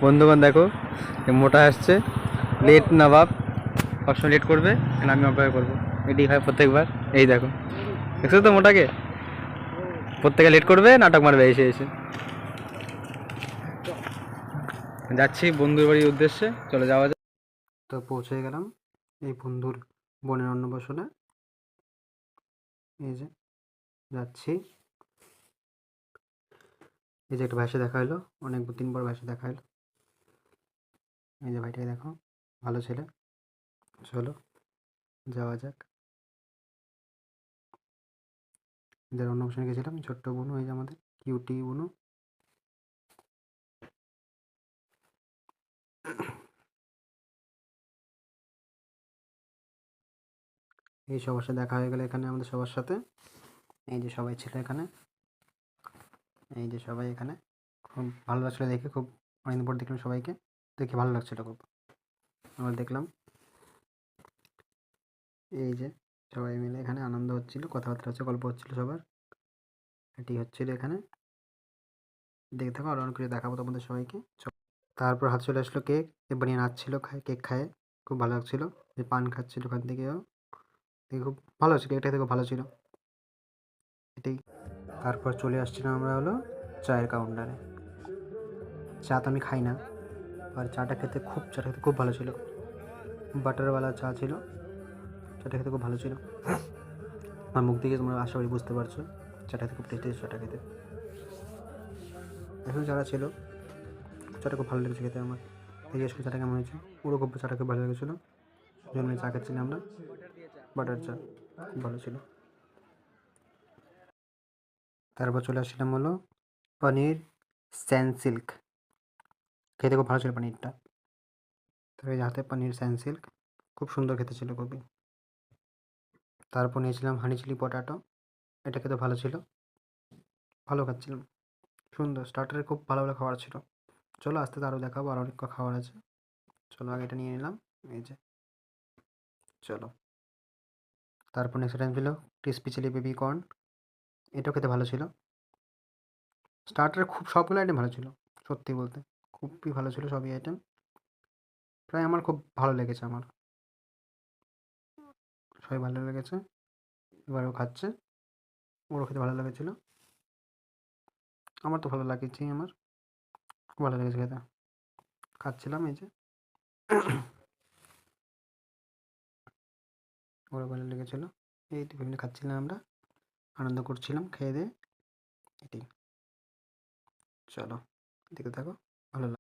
বন্ধুগণ দেখো, এ মোটা আসছে। লেট না বাপ, সবসময় লেট করবে, কেন আমি অপেক্ষা করবো। এটি হয় প্রত্যেকবার। এই দেখো, দেখছো তো মোটাকে, প্রত্যেকে লেট করবে, নাটক মারবে এসে এসে। যাচ্ছি বন্ধুর বাড়ির উদ্দেশ্যে, চলে যাওয়া যাক। তো পৌঁছে গেলাম এই বন্ধুর বোনের অন্নপ্রাশনে। এই যে যাচ্ছি। এই যে একটা ভাইসে দেখা হলো, অনেক দিন পর ভাইসে দেখা হলো। এই যে ভাইটাকে দেখো, ভালো ছেলে। চলো যাওয়া যাক। যার অন্নপ্রাশনে গেছিলাম, ছোট্ট বোনু, এই যে আমাদের কিউটি বোনু। এই সবার সাথে দেখা হয়ে গেলে এখানে আমাদের সবার সাথে। এই যে সবাই ছিল এখানে, এই যে সবাই এখানে। খুব ভালো লাগছিলো দেখে, খুব অনেকদিন পর দেখলাম সবাইকে, দেখে ভালো লাগছিলো খুব। আমরা দেখলাম এই যে সবাই মিলে এখানে আনন্দ হচ্ছিল, কথাবার্তা হচ্ছে, গল্প হচ্ছিল সবার, এটি হচ্ছিল এখানে। দেখে থাকো, আর অনেক কিছু দেখাবো তোমাদের সবাইকে। তারপর হাত চলে আসলো কেক, এবার নিয়ে নাচছিল, খায় কেক খায়, খুব ভালো লাগছিল। যে পান খাচ্ছিল ওখান থেকেও, দেখে খুব ভালো ছিল, কেকটা থেকে ভালো ছিল এটাই। তারপর চলে আসছিলাম আমরা হলো চায়ের কাউন্টারে। চা তো আমি খাই না, আর চাটা খেতে খুব ভালো ছিল। বাটারওয়ালা চা ছিল, চাটা খেতে খুব ভালো ছিল। আমার মুখ দেখে তোমরা আশা করি বুঝতে পারছো, চাটা খেতে খুব টেস্টি, চাটা খেতে। এখন যারা ছিল, চাটা খুব ভালো লেগেছে খেতে আমার। জিজ্ঞেস করে চাটা কেমন হয়েছে, পুরো খুব চাটা খুব ভালো লেগেছিলো। জন্য চা খাচ্ছিলাম আমরা, বাটার চা, খুব ভালো ছিল। তারপর চলে আসছিলাম হলো পনির স্যানসিল্ক, খেতে খুব ভালো ছিল পনিরটা। তবে হাতে পনির স্যানসিল্ক, খুব সুন্দর খেতে ছিল খুবই। তারপর নিয়েছিলাম হানি চিলি পটাটো, এটা খেতে ভালো ছিল, ভালো খাচ্ছিলাম, সুন্দর। স্টার্টারে খুব ভালো ভালো খাবার ছিল। চলো আস্তে আরও দেখাবো, আর অনেক খাবার আছে। চলো আগে এটা নিয়ে নিলাম, এই যে চলো। তারপর নেক্সট আইটেম ছিল ক্রিসপি চিলি বেবি কর্ন, এটাও খেতে ভালো ছিল। স্টার্টারে খুব সবগুলো আইটেম ভালো ছিল, সত্যি বলতে খুবই ভালো ছিল সবই আইটেম। প্রায় আমার খুব ভালো লেগেছে, আমার সবাই ভালো লেগেছে। এবারও খাচ্ছে, ওরও খেতে ভালো লেগেছিলো। আমার তো ভালো লাগেছে, আমার খুব ভালো লেগেছে খেতে, খাচ্ছিলাম এই যে। ওরও ভালো লেগেছিলো, এই তো বিভিন্ন খাচ্ছিলাম আমরা, আনন্দ করছিলাম খেয়ে দিয়ে, এটাই। চলো দেখতে থাকো, ভালো